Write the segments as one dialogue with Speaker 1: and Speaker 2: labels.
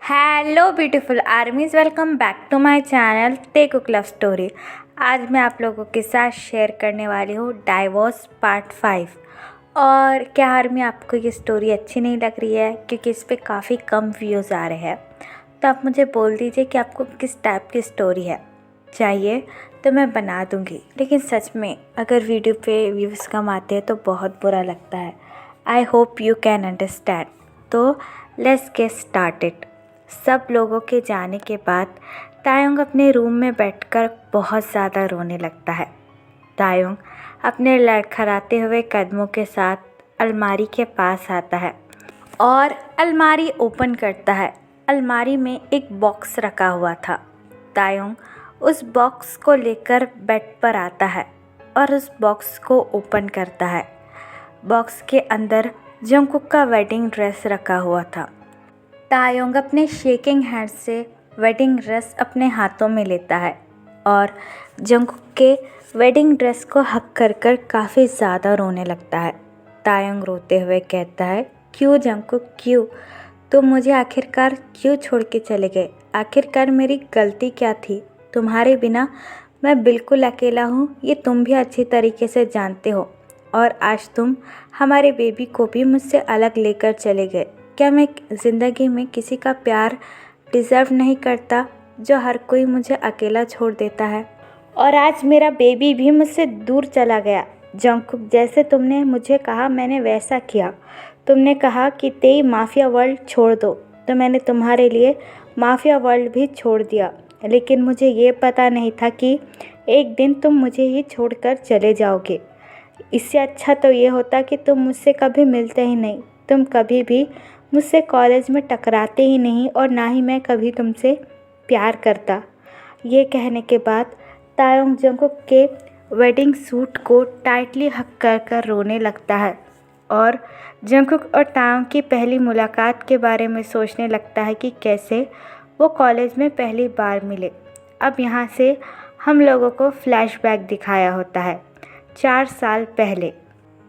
Speaker 1: Hello beautiful armies, welcome back to my channel Taekook love story. आज मैं आप लोगों के साथ शेयर करने वाली हूँ डाइवोर्स पार्ट 5। और क्या आर्मी आपको ये स्टोरी अच्छी नहीं लग रही है? क्योंकि इस पर काफ़ी कम व्यूज़ आ रहे हैं, तो आप मुझे बोल दीजिए कि आपको किस टाइप की स्टोरी है चाहिए, तो मैं बना दूँगी। लेकिन सच में अगर वीडियो पे व्यूज़ कम आते हैं तो बहुत बुरा लगता है। I hope you can understand. तो लेट्स गेट स्टार्टेड। सब लोगों के जाने के बाद तायोंग अपने रूम में बैठकर बहुत ज़्यादा रोने लगता है। तायोंग अपने लड़खड़ाते हुए कदमों के साथ अलमारी के पास आता है और अलमारी ओपन करता है। अलमारी में एक बॉक्स रखा हुआ था। तायोंग उस बॉक्स को लेकर बेड पर आता है और उस बॉक्स को ओपन करता है। बॉक्स के अंदर जंगकुक का वेडिंग ड्रेस रखा हुआ था। तायोंग अपने शेकिंग हैंड से वेडिंग ड्रेस अपने हाथों में लेता है और जंगकुक के वेडिंग ड्रेस को हक कर कर काफ़ी ज़्यादा रोने लगता है। तायोंग रोते हुए कहता है, क्यों जंगकुक, क्यों? तुम मुझे आखिरकार क्यों छोड़ के चले गए? आखिरकार मेरी गलती क्या थी? तुम्हारे बिना मैं बिल्कुल अकेला हूँ, ये तुम भी अच्छी तरीके से जानते हो। और आज तुम हमारे बेबी को भी मुझसे अलग लेकर चले गए। क्या मैं ज़िंदगी में किसी का प्यार डिज़र्व नहीं करता, जो हर कोई मुझे अकेला छोड़ देता है? और आज मेरा बेबी भी मुझसे दूर चला गया। जंगकुक, जैसे तुमने मुझे कहा मैंने वैसा किया। तुमने कहा कि तेई माफिया वर्ल्ड छोड़ दो, तो मैंने तुम्हारे लिए माफिया वर्ल्ड भी छोड़ दिया। लेकिन मुझे ये पता नहीं था कि एक दिन तुम मुझे ही छोड़कर चले जाओगे। इससे अच्छा तो ये होता कि तुम मुझसे कभी मिलते ही नहीं। तुम कभी भी मुझसे कॉलेज में टकराते ही नहीं और ना ही मैं कभी तुमसे प्यार करता। ये कहने के बाद तायोंग जंगकुक के वेडिंग सूट को टाइटली हक कर कर रोने लगता है और जंगकुक और तायोंग की पहली मुलाकात के बारे में सोचने लगता है कि कैसे वो कॉलेज में पहली बार मिले। अब यहाँ से हम लोगों को फ्लैशबैक दिखाया होता है 4 साल पहले।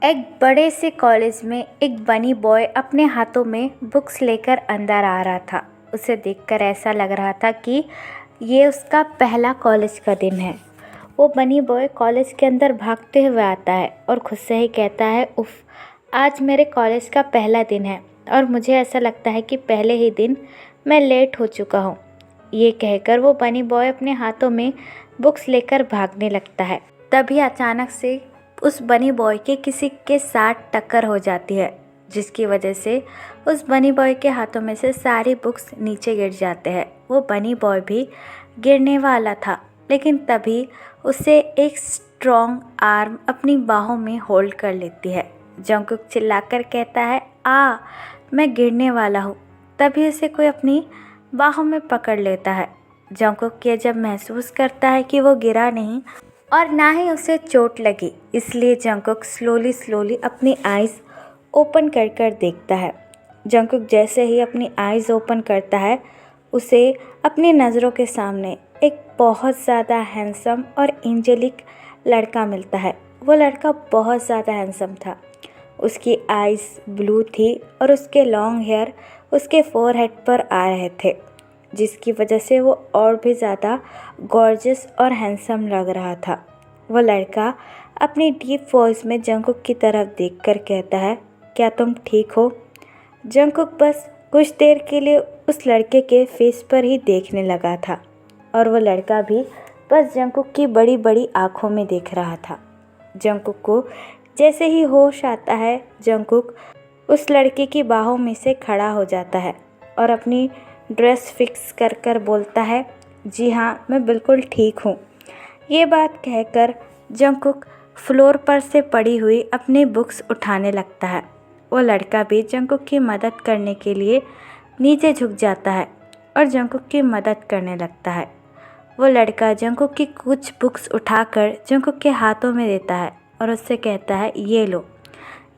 Speaker 1: एक बड़े से कॉलेज में एक बनी बॉय अपने हाथों में बुक्स लेकर अंदर आ रहा था। उसे देखकर ऐसा लग रहा था कि ये उसका पहला कॉलेज का दिन है। वो बनी बॉय कॉलेज के अंदर भागते हुए आता है और खुद से ही कहता है, उफ़, आज मेरे कॉलेज का पहला दिन है और मुझे ऐसा लगता है कि पहले ही दिन मैं लेट हो चुका हूँ। ये कहकर वो बनी बॉय अपने हाथों में बुक्स लेकर भागने लगता है। तभी अचानक से उस बनी बॉय के किसी के साथ टक्कर हो जाती है, जिसकी वजह से उस बनी बॉय के हाथों में से सारी बुक्स नीचे गिर जाते हैं। वो बनी बॉय भी गिरने वाला था, लेकिन तभी उसे एक स्ट्रॉन्ग आर्म अपनी बाहों में होल्ड कर लेती है। जंगकुक चिल्लाकर कहता है, मैं गिरने वाला हूँ। तभी उसे कोई अपनी बाहों में पकड़ लेता है। जंगकुक ये जब महसूस करता है कि वो गिरा नहीं और ना ही उसे चोट लगी, इसलिए जंगकुक स्लोली अपनी आइज़ ओपन कर कर देखता है। जंगकुक जैसे ही अपनी आइज़ ओपन करता है, उसे अपनी नज़रों के सामने एक बहुत ज़्यादा हैंडसम और एंजेलिक लड़का मिलता है। वो लड़का बहुत ज़्यादा हैंडसम था। उसकी आइज़ ब्लू थी और उसके लॉन्ग हेयर उसके फोरहेड पर आ रहे थे, जिसकी वजह से वो और भी ज़्यादा गॉर्जियस और हैंडसम लग रहा था। वो लड़का अपनी डीप वॉइस में जंगकुक की तरफ देखकर कहता है, क्या तुम ठीक हो? जंगकुक बस कुछ देर के लिए उस लड़के के फेस पर ही देखने लगा था और वो लड़का भी बस जंगकुक की बड़ी बड़ी आँखों में देख रहा था। जंगकुक को जैसे ही होश आता है, जंगकुक उस लड़के की बाहों में से खड़ा हो जाता है और अपनी ड्रेस फिक्स कर कर बोलता है, जी हाँ, मैं बिल्कुल ठीक हूँ। ये बात कहकर जंगकुक फ्लोर पर से पड़ी हुई अपनी बुक्स उठाने लगता है। वो लड़का भी जंगकुक की मदद करने के लिए नीचे झुक जाता है और जंगकुक की मदद करने लगता है। वो लड़का जंगकुक की कुछ बुक्स उठाकर जंगकुक के हाथों में देता है और उससे कहता है, ये लो,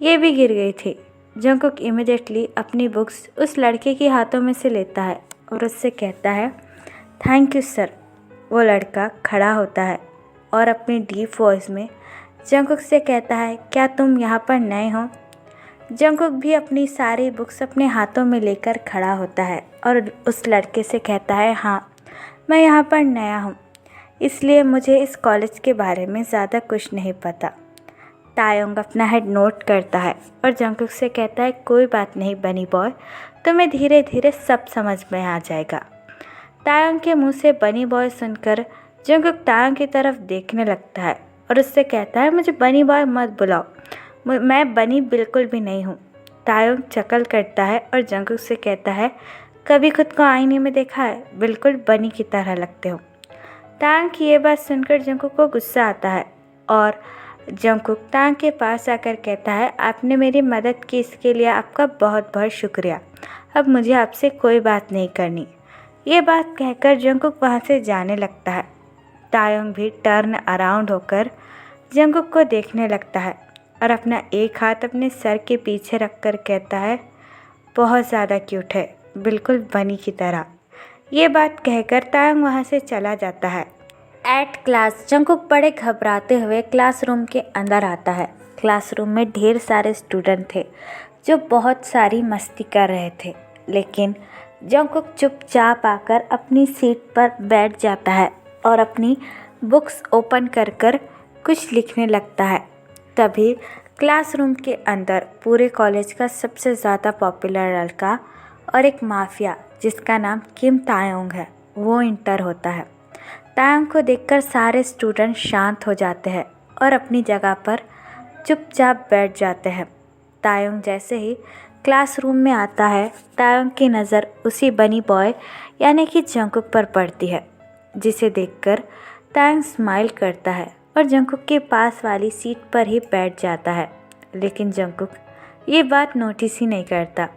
Speaker 1: ये भी गिर गई थी। जंगकुक इमीडिएटली अपनी बुक्स उस लड़के के हाथों में से लेता है और उससे कहता है, थैंक यू सर। वो लड़का खड़ा होता है और अपनी डीप वॉइस में जंगकुक से कहता है, क्या तुम यहाँ पर नए हो? जंगकुक भी अपनी सारी बुक्स अपने हाथों में लेकर खड़ा होता है और उस लड़के से कहता है, हाँ मैं यहाँ पर नया हूँ, इसलिए मुझे इस कॉलेज के बारे में ज़्यादा कुछ नहीं पता। तायोंग अपना हेड नोट करता है और जंगकुक से कहता है, कोई बात नहीं बनी बॉय, तुम्हें धीरे धीरे सब समझ में आ जाएगा। तायोंग के मुंह से बनी बॉय सुनकर जंगकुक तायोंग की तरफ देखने लगता है और उससे कहता है, मुझे बनी बॉय मत बुलाओ, मैं बनी बिल्कुल भी नहीं हूँ। तायोंग चकल करता है और जंगकुक से कहता है, कभी खुद को आईने में देखा है, बिल्कुल बनी की तरह लगते हो। तायोंग की ये बात सुनकर जंगकुक को गुस्सा आता है और जंगकुक तायोंग के पास आकर कहता है, आपने मेरी मदद की, इसके लिए आपका बहुत बहुत शुक्रिया। अब मुझे आपसे कोई बात नहीं करनी। ये बात कहकर जंगकुक वहाँ से जाने लगता है। तायोंग भी टर्न अराउंड होकर जंगकुक को देखने लगता है और अपना एक हाथ अपने सर के पीछे रखकर कहता है, बहुत ज़्यादा क्यूट है, बिल्कुल बनी की तरह। ये बात कहकर तायोंग वहाँ से चला जाता है। एट क्लास जंगकुक बड़े घबराते हुए क्लासरूम के अंदर आता है। क्लासरूम में ढेर सारे स्टूडेंट थे जो बहुत सारी मस्ती कर रहे थे, लेकिन जंगकुक चुपचाप आकर अपनी सीट पर बैठ जाता है और अपनी बुक्स ओपन कर कर कुछ लिखने लगता है। तभी क्लासरूम के अंदर पूरे कॉलेज का सबसे ज़्यादा पॉपुलर लड़का और एक माफिया जिसका नाम किम तायोंग है, वो इंटर होता है। तायोंग को देखकर सारे स्टूडेंट शांत हो जाते हैं और अपनी जगह पर चुपचाप बैठ जाते हैं। तायोंग जैसे ही क्लासरूम में आता है, तायोंग की नज़र उसी बनी बॉय यानी कि जंगकुक पर पड़ती है, जिसे देखकर तायोंग स्माइल करता है और जंगकुक के पास वाली सीट पर ही बैठ जाता है। लेकिन जंगकुक ये बात नोटिस ही नहीं करता।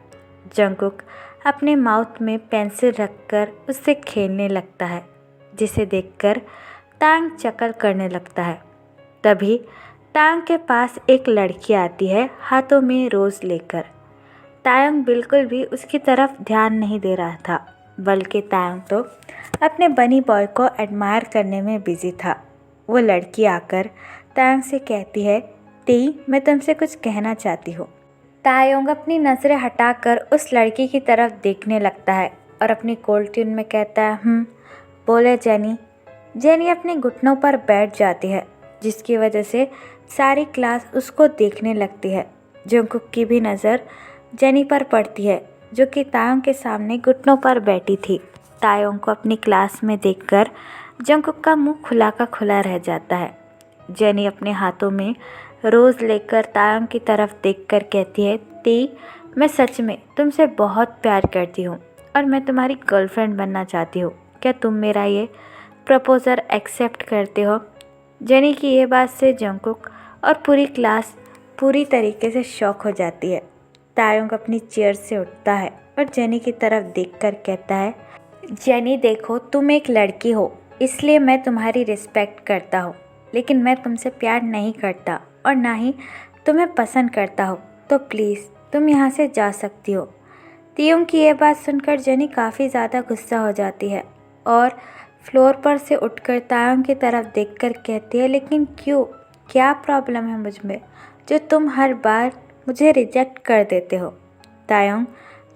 Speaker 1: जंगकुक अपने माउथ में पेंसिल रखकर उससे खेलने लगता है, जिसे देखकर तायोंग चकल करने लगता है। तभी तायोंग के पास एक लड़की आती है हाथों में रोज़ लेकर। तायोंग बिल्कुल भी उसकी तरफ ध्यान नहीं दे रहा था, बल्कि तायोंग तो अपने बनी बॉय को एडमायर करने में बिजी था। वो लड़की आकर तायोंग से कहती है, ती मैं तुमसे कुछ कहना चाहती हूँ। तायोंग अपनी नज़रें हटाकर उस लड़की की तरफ देखने लगता है और अपनी कोल्ड ट्यून में कहता है, बोले जेनी। जेनी अपने घुटनों पर बैठ जाती है, जिसकी वजह से सारी क्लास उसको देखने लगती है। जंगकुक की भी नज़र जेनी पर पड़ती है, जो कि तायोंग के सामने घुटनों पर बैठी थी। तायोंग को अपनी क्लास में देखकर जंगकुक का मुंह खुला का खुला रह जाता है। जेनी अपने हाथों में रोज़ लेकर तायोंग की तरफ देखकर कहती है, ती मैं सच में तुमसे बहुत प्यार करती हूँ और मैं तुम्हारी गर्लफ्रेंड बनना चाहती हूँ। क्या तुम मेरा ये प्रपोज़ल एक्सेप्ट करते हो? जेनी की ये बात से जंगकुक और पूरी क्लास पूरी तरीके से शॉक हो जाती है। तायोंग अपनी चेयर से उठता है और जेनी की तरफ देखकर कहता है, जेनी देखो, तुम एक लड़की हो, इसलिए मैं तुम्हारी रिस्पेक्ट करता हूँ, लेकिन मैं तुमसे प्यार नहीं करता और ना ही तुम्हें पसंद करता हूँ, तो प्लीज़ तुम यहाँ से जा सकती हो। तायोंग की ये बात सुनकर जेनी काफ़ी ज़्यादा गुस्सा हो जाती है और फ्लोर पर से उठकर तायोंग की तरफ देखकर कहती है, लेकिन क्यों, क्या प्रॉब्लम है मुझ में जो तुम हर बार मुझे रिजेक्ट कर देते हो? तायोंग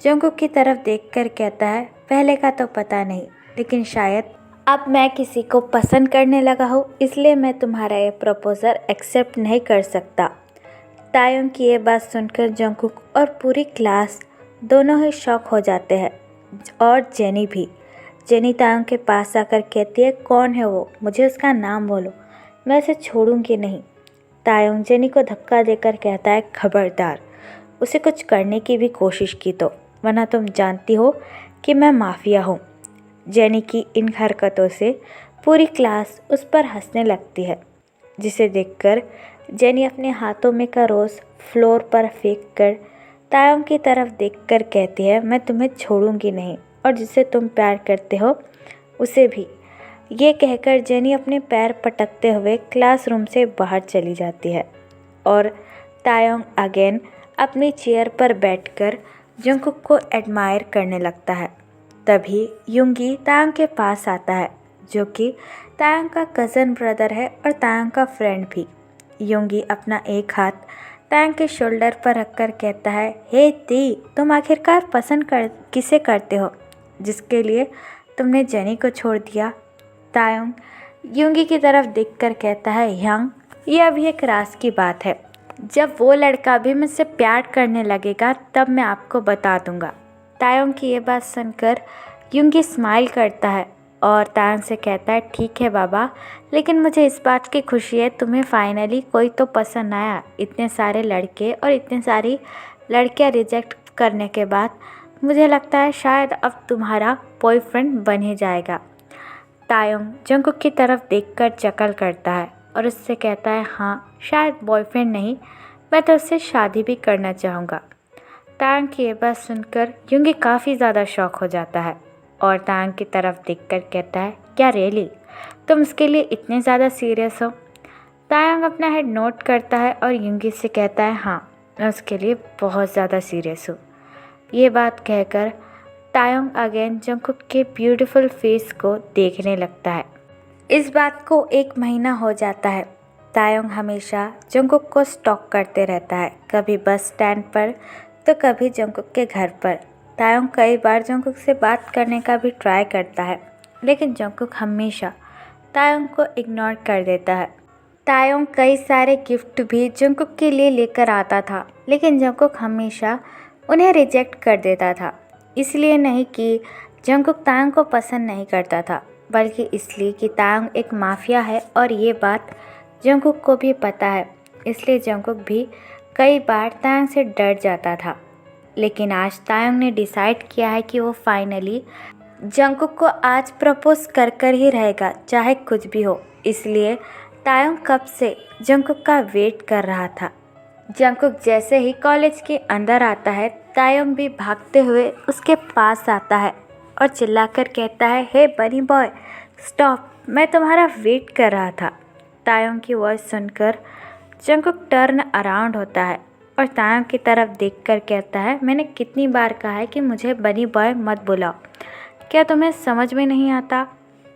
Speaker 1: जंगकुक की तरफ देखकर कहता है, पहले का तो पता नहीं, लेकिन शायद अब मैं किसी को पसंद करने लगा हूँ, इसलिए मैं तुम्हारा ये प्रपोज़ल एक्सेप्ट नहीं कर सकता। तायोंग की ये बात सुनकर जंगकुक और पूरी क्लास दोनों ही शॉक हो जाते हैं और जेनी भी। जेनी तायोंग के पास आकर कहती है, कौन है वो, मुझे उसका नाम बोलो, मैं उसे छोड़ूंगी नहीं। तायोंग जेनी को धक्का देकर कहता है, खबरदार, उसे कुछ करने की भी कोशिश की तो, वरना तुम जानती हो कि मैं माफिया हूँ। जेनी की इन हरकतों से पूरी क्लास उस पर हंसने लगती है, जिसे देखकर जेनी अपने हाथों में का रोज़ फ्लोर पर फेंक कर तायोंग की तरफ देखकर कहती है, मैं तुम्हें छोड़ूंगी नहीं और जिसे तुम प्यार करते हो उसे भी। ये कहकर जेनी अपने पैर पटकते हुए क्लासरूम से बाहर चली जाती है और तायोंग अगेन अपनी चेयर पर बैठकर जंगकुक को एडमायर करने लगता है। तभी युंगी तायोंग के पास आता है, जो कि तायोंग का कज़न ब्रदर है और तायोंग का फ्रेंड भी। युंगी अपना एक हाथ तायंग के शोल्डर पर रखकर कहता है, हे दी, तुम आखिरकार पसंद किसे करते हो जिसके लिए तुमने जेनी को छोड़ दिया? तायंग युंगी की तरफ देखकर कहता है, यंग, ये अभी एक राज की बात है। जब वो लड़का भी मुझसे प्यार करने लगेगा तब मैं आपको बता दूंगा। तायंग की ये बात सुनकर युंगी स्माइल करता है और तायंग से कहता है, ठीक है बाबा, लेकिन मुझे इस बात की खुशी है तुम्हें फाइनली कोई तो पसंद आया। इतने सारे लड़के और इतनी सारी लड़कियां रिजेक्ट करने के बाद मुझे लगता है शायद अब तुम्हारा बॉयफ्रेंड बन ही जाएगा। तायंग जंगकुक की तरफ देखकर चकल करता है और उससे कहता है, हाँ शायद बॉयफ्रेंड नहीं, मैं तो उससे शादी भी करना चाहूँगा। तायंग की ये बात सुनकर युंगी काफ़ी ज़्यादा शॉक हो जाता है और तायंग की तरफ देखकर कहता है, क्या रियली तुम उसके लिए इतने ज़्यादा सीरियस हो? तायंग अपना हेड नोट करता है और युंगी से कहता है, हाँ मैं उसके लिए बहुत ज़्यादा सीरियस हूँ। ये बात कहकर तायंग अगेन जंगकुक के ब्यूटीफुल फेस को देखने लगता है। इस बात को 1 महीना हो जाता है। तायंग हमेशा जंगकुक को स्टॉक करते रहता है, कभी बस स्टैंड पर तो कभी जंगकुक के घर पर। तायंग कई बार जंगकुक से बात करने का भी ट्राई करता है, लेकिन जंगकुक हमेशा तायंग को इग्नोर कर देता है। तायंग कई सारे गिफ्ट भी जंगकुक के लिए लेकर आता था, लेकिन जंगकुक हमेशा उन्हें रिजेक्ट कर देता था। इसलिए नहीं कि जंगकुक तायंग को पसंद नहीं करता था, बल्कि इसलिए कि तायंग एक माफिया है और ये बात जंगकुक को भी पता है। इसलिए जंगकुक भी कई बार तायंग से डर जाता था। लेकिन आज तायंग ने डिसाइड किया है कि वो फाइनली जंगकुक को आज प्रपोज कर कर ही रहेगा, चाहे कुछ भी हो। इसलिए तायंग कब से जंगकुक का वेट कर रहा था। जंगकुक जैसे ही कॉलेज के अंदर आता है, तायंग भी भागते हुए उसके पास आता है और चिल्लाकर कहता है, हे बनी बॉय स्टॉप, मैं तुम्हारा वेट कर रहा था। तायंग की वॉइस सुनकर जंगकुक टर्न अराउंड होता है और तायंग की तरफ देखकर कहता है, मैंने कितनी बार कहा है कि मुझे बनी बॉय मत बुलाओ, क्या तुम्हें समझ में नहीं आता?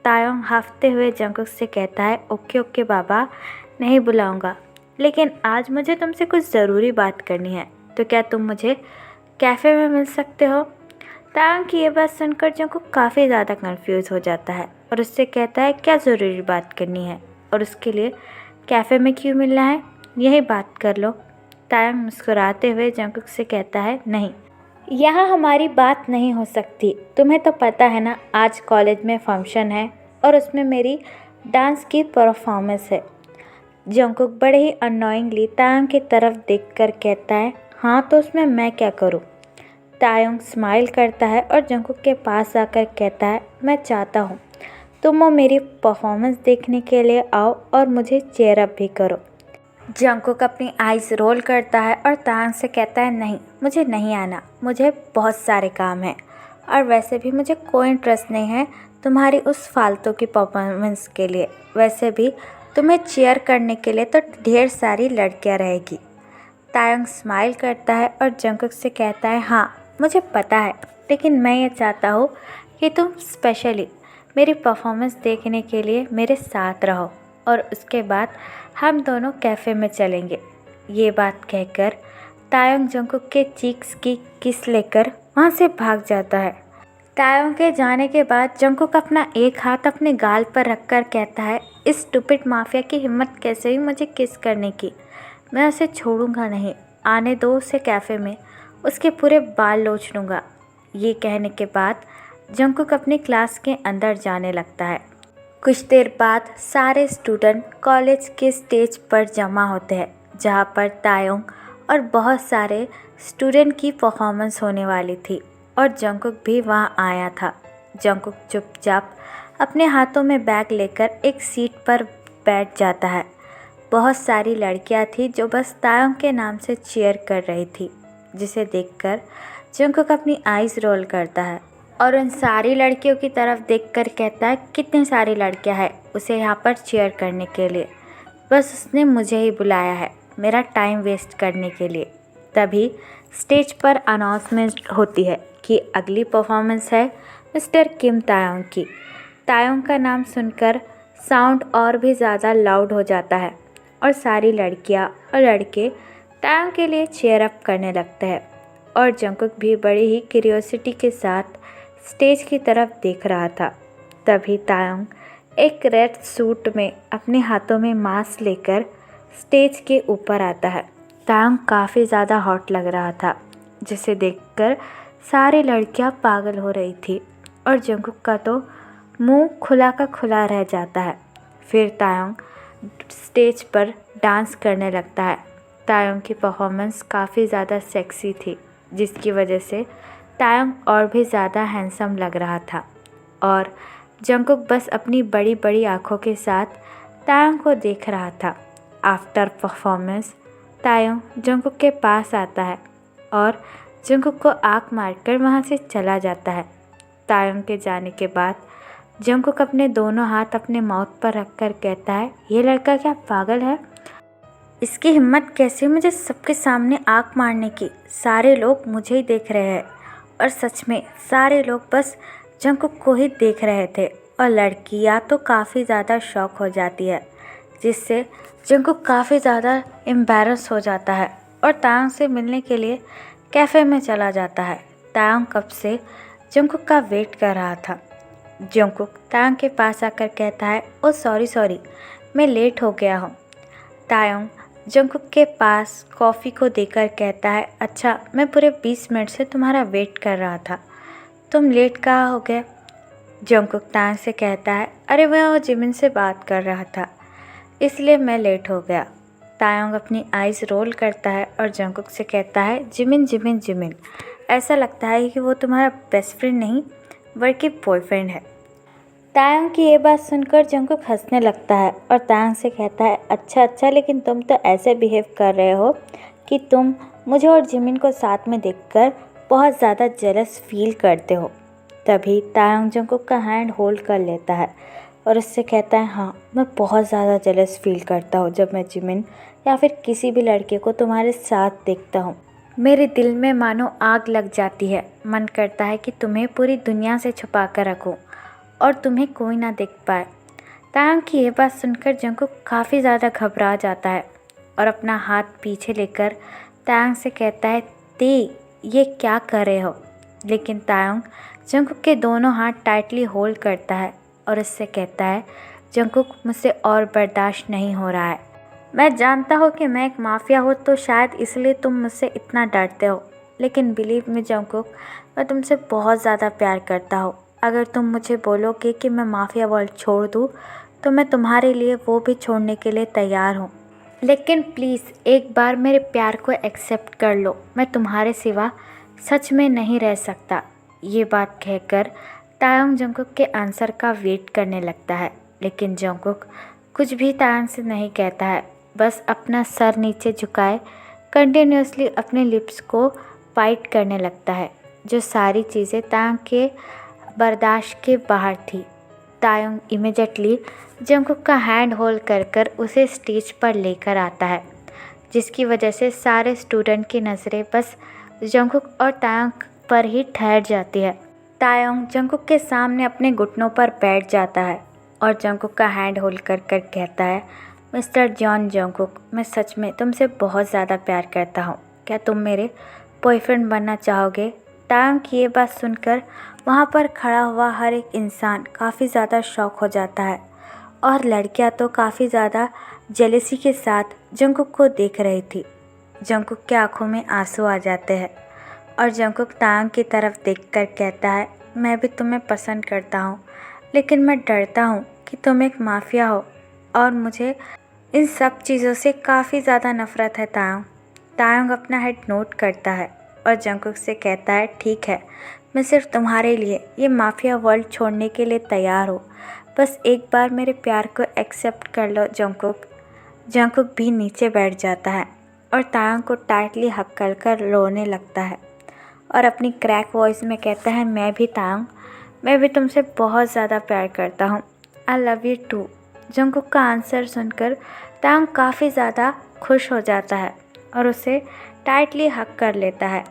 Speaker 1: तायंग हाफते हुए जंगकुक से कहता है, ओके ओके बाबा, नहीं बुलाऊंगा, लेकिन आज मुझे तुमसे कुछ ज़रूरी बात करनी है, तो क्या तुम मुझे कैफ़े में मिल सकते हो? तायंग की ये बात सुनकर जंगकुक काफ़ी ज़्यादा कंफ्यूज हो जाता है और उससे कहता है, क्या ज़रूरी बात करनी है और उसके लिए कैफ़े में क्यों मिलना है, यही बात कर लो। तायंग मुस्कुराते हुए जंगकुक से कहता है, नहीं, यहाँ हमारी बात नहीं हो सकती। तुम्हें तो पता है ना, आज कॉलेज में फंक्शन है और उसमें मेरी डांस की परफॉर्मेंस है। जंगकुक बड़े ही अननोइंगली तायंग की तरफ देखकर कहता है, हाँ तो उसमें मैं क्या करूँ? तायंग स्माइल करता है और जंगकुक के पास आकर कहता है, मैं चाहता हूँ तुम वो मेरी परफॉर्मेंस देखने के लिए आओ और मुझे चीयर अप भी करो। जंगकुक अपनी आइज़ रोल करता है और तायंग से कहता है, नहीं, मुझे नहीं आना, मुझे बहुत सारे काम हैं और वैसे भी मुझे कोई इंटरेस्ट नहीं है तुम्हारी उस फालतू की परफॉर्मेंस के लिए। वैसे भी तुम्हें चीयर करने के लिए तो ढेर सारी लड़कियां रहेगी। तायंग स्माइल करता है और जंगकुक से कहता है, हाँ मुझे पता है, लेकिन मैं ये चाहता हूँ कि तुम स्पेशली मेरी परफॉर्मेंस देखने के लिए मेरे साथ रहो और उसके बाद हम दोनों कैफ़े में चलेंगे। ये बात कहकर तायंग जंगकुक के चीक्स की किस लेकर वहाँ से भाग जाता है। तायंग के जाने के बाद जंगकुक अपना एक हाथ अपने गाल पर रखकर कहता है, इस स्टूपिड माफिया की हिम्मत कैसे हुई मुझे किस करने की? मैं उसे छोड़ूंगा नहीं, आने दो उसे कैफ़े में, उसके पूरे बाल नोच लूँगा। ये कहने के बाद जंगकुक अपनी क्लास के अंदर जाने लगता है। कुछ देर बाद सारे स्टूडेंट कॉलेज के स्टेज पर जमा होते हैं, जहाँ पर तायंग और बहुत सारे स्टूडेंट की परफॉर्मेंस होने वाली थी और जंगकुक भी वहाँ आया था। जंगकुक चुपचाप अपने हाथों में बैग लेकर एक सीट पर बैठ जाता है। बहुत सारी लड़कियाँ थी जो बस तायंग के नाम से चीयर कर रही थी, जिसे देखकर जंगकुक अपनी आइज़ रोल करता है और उन सारी लड़कियों की तरफ देखकर कहता है, कितनी सारी लड़कियां हैं उसे यहाँ पर चीयर करने के लिए, बस उसने मुझे ही बुलाया है मेरा टाइम वेस्ट करने के लिए। तभी स्टेज पर अनाउंसमेंट होती है कि अगली परफॉर्मेंस है मिस्टर किम तायंग की। तायंग का नाम सुनकर साउंड और भी ज़्यादा लाउड हो जाता है और सारी लड़कियाँ और लड़के तायंग के लिए चीयर अप करने लगता है और जंगकुक भी बड़ी ही क्यूरियोसिटी के साथ स्टेज की तरफ देख रहा था। तभी तायंग एक रेड सूट में अपने हाथों में मास्क लेकर स्टेज के ऊपर आता है। तायंग काफ़ी ज़्यादा हॉट लग रहा था, जिसे देखकर सारी लड़कियां पागल हो रही थी और जंगकुक का तो मुंह खुला का खुला रह जाता है। फिर तायंग स्टेज पर डांस करने लगता है। तायंग की परफॉर्मेंस काफ़ी ज़्यादा सेक्सी थी, जिसकी वजह से तायंग और भी ज़्यादा हैंडसम लग रहा था और जंगकुक बस अपनी बड़ी बड़ी आँखों के साथ तायंग को देख रहा था। आफ्टर परफॉर्मेंस तायंग जंगकुक के पास आता है और जंगकुक को आँख मारकर वहाँ से चला जाता है। तायंग के जाने के बाद जंगकुक अपने दोनों हाथ अपने माउथ पर रखकर कहता है, ये लड़का क्या पागल है? इसकी हिम्मत कैसे मुझे सबके सामने आँख मारने की? सारे लोग मुझे ही देख रहे हैं। और सच में सारे लोग बस जंगकुक को ही देख रहे थे और लड़कियाँ तो काफ़ी ज़्यादा शॉक हो जाती है, जिससे जंगकुक काफ़ी ज़्यादा एम्बैरस हो जाता है और तायंग से मिलने के लिए कैफ़े में चला जाता है। तायंग कब से जंगकुक का वेट कर रहा था। जंगकुक तायंग के पास आकर कहता है, ओ सॉरी मैं लेट हो गया हूँ। तायंग जंगकुक के पास कॉफ़ी को देकर कहता है, अच्छा मैं पूरे 20 मिनट से तुम्हारा वेट कर रहा था, तुम लेट कहाँ हो गए? जंगकुक तायंग से कहता है, अरे मैं जिमिन से बात कर रहा था इसलिए मैं लेट हो गया। तायंग अपनी आइज़ रोल करता है और जंगकुक से कहता है, जिमिन ऐसा लगता है कि वो तुम्हारा बेस्ट फ्रेंड नहीं बल्कि बॉयफ्रेंड है। तायंग की ये बात सुनकर जंगकुक हंसने लगता है और तायंग से कहता है, अच्छा लेकिन तुम तो ऐसे बिहेव कर रहे हो कि तुम मुझे और जिमिन को साथ में देखकर बहुत ज़्यादा जेलस फील करते हो। तभी तायंग जंगकुक का हैंड होल्ड कर लेता है और उससे कहता है, हाँ मैं बहुत ज़्यादा जेलस फील करता हूँ जब मैं जिमिन या फिर किसी भी लड़के को तुम्हारे साथ देखता हूँ। मेरे दिल में मानो आग लग जाती है, मन करता है कि तुम्हें पूरी दुनिया से छुपा कर रखूँ और तुम्हें कोई ना देख पाए। तायंग की ये बात सुनकर जंगकुक काफ़ी ज़्यादा घबरा जाता है और अपना हाथ पीछे लेकर तायंग से कहता है, ये क्या कर रहे हो? लेकिन तायंग जंगकुक के दोनों हाथ टाइटली होल्ड करता है और उससे कहता है, जंगकुक मुझसे और बर्दाश्त नहीं हो रहा है। मैं जानता हूँ कि मैं एक माफिया हूँ तो शायद इसलिए तुम मुझसे इतना डरते हो, लेकिन बिलीव मी जंगकुक, मैं तुमसे बहुत ज़्यादा प्यार करता हूँ। अगर तुम मुझे बोलोगे कि मैं माफिया वर्ल्ड छोड़ दूँ तो मैं तुम्हारे लिए वो भी छोड़ने के लिए तैयार हूँ, लेकिन प्लीज़ एक बार मेरे प्यार को एक्सेप्ट कर लो, मैं तुम्हारे सिवा सच में नहीं रह सकता। ये बात कहकर तायंग जंगकुक के आंसर का वेट करने लगता है, लेकिन जंगकुक कुछ भी तायंग से नहीं कहता है, बस अपना सर नीचे झुकाए कंटिन्यूसली अपने लिप्स को बाइट करने लगता है, जो सारी चीज़ें तायंग के बर्दाश्त के बाहर थी। तायंग इमीडिएटली जंगकुक का हैंड होल्ड कर उसे स्टेज पर लेकर आता है, जिसकी वजह से सारे स्टूडेंट की नज़रें बस जंगकुक और तायंग पर ही ठहर जाती है। तायंग जंगकुक के सामने अपने घुटनों पर बैठ जाता है और जंगकुक का हैंड होल्ड कर कहता है, मिस्टर जॉन जंगकुक, मैं सच में तुमसे बहुत ज़्यादा प्यार करता हूँ, क्या तुम मेरे बॉयफ्रेंड बनना चाहोगे? तायंग की ये बात सुनकर वहाँ पर खड़ा हुआ हर एक इंसान काफ़ी ज़्यादा शॉक हो जाता है और लड़कियाँ तो काफ़ी ज़्यादा जेलसी के साथ जंगकुक को देख रही थी। जंगकुक के आँखों में आंसू आ जाते हैं और जंगकुक तायंग की तरफ देखकर कहता है, मैं भी तुम्हें पसंद करता हूँ, लेकिन मैं डरता हूँ कि तुम एक माफिया हो और मुझे इन सब चीज़ों से काफ़ी ज़्यादा नफ़रत है। तायंग अपना हेड नोट करता है और जंगकुक से कहता है, ठीक है, मैं सिर्फ तुम्हारे लिए ये माफिया वर्ल्ड छोड़ने के लिए तैयार हूँ, बस एक बार मेरे प्यार को एक्सेप्ट कर लो जंगकुक। जंगकुक भी नीचे बैठ जाता है और तायंग को टाइटली हक कर रोने लगता है और अपनी क्रैक वॉइस में कहता है, मैं भी तायंग, मैं भी तुमसे बहुत ज़्यादा प्यार करता हूँ, I love you too. Jungkook का आंसर सुनकर तायंग काफ़ी ज़्यादा खुश हो जाता है और उसे टाइटली हक कर लेता है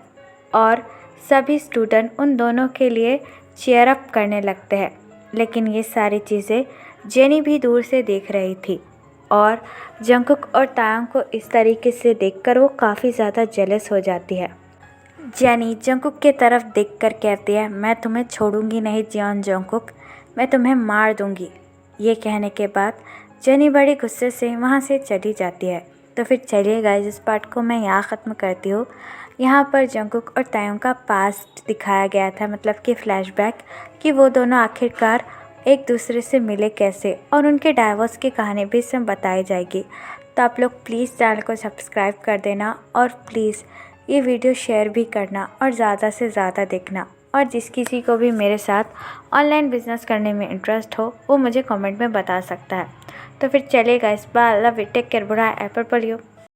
Speaker 1: और सभी स्टूडेंट उन दोनों के लिए चीयर अप करने लगते हैं। लेकिन ये सारी चीज़ें जेनी भी दूर से देख रही थी और जंगकुक और तायंग को इस तरीके से देखकर वो काफ़ी ज़्यादा जेलस हो जाती है। जेनी जंगकुक की तरफ देखकर कहती है, मैं तुम्हें छोड़ूंगी नहीं जियोन जंगकुक, मैं तुम्हें मार दूंगी। ये कहने के बाद जेनी बड़ी गुस्से से वहाँ से चली जाती है। तो फिर चलिए गाइस, इस पार्ट को मैं यहाँ ख़त्म करती हूँ। यहाँ पर जंगकुक और तायंग का पास्ट दिखाया गया था, मतलब कि फ्लैशबैक, कि वो दोनों आखिरकार एक दूसरे से मिले कैसे, और उनके डाइवोर्स की कहानी भी इसमें बताई जाएगी। तो आप लोग प्लीज़ चैनल को सब्सक्राइब कर देना और प्लीज़ ये वीडियो शेयर भी करना और ज़्यादा से ज़्यादा देखना। और जिस किसी को भी मेरे साथ ऑनलाइन बिजनेस करने में इंटरेस्ट हो वो मुझे कमेंट में बता सकता है। तो फिर चलेगा, इस बार लव यू, टेक केयर, बुरा एप्पल पर यू।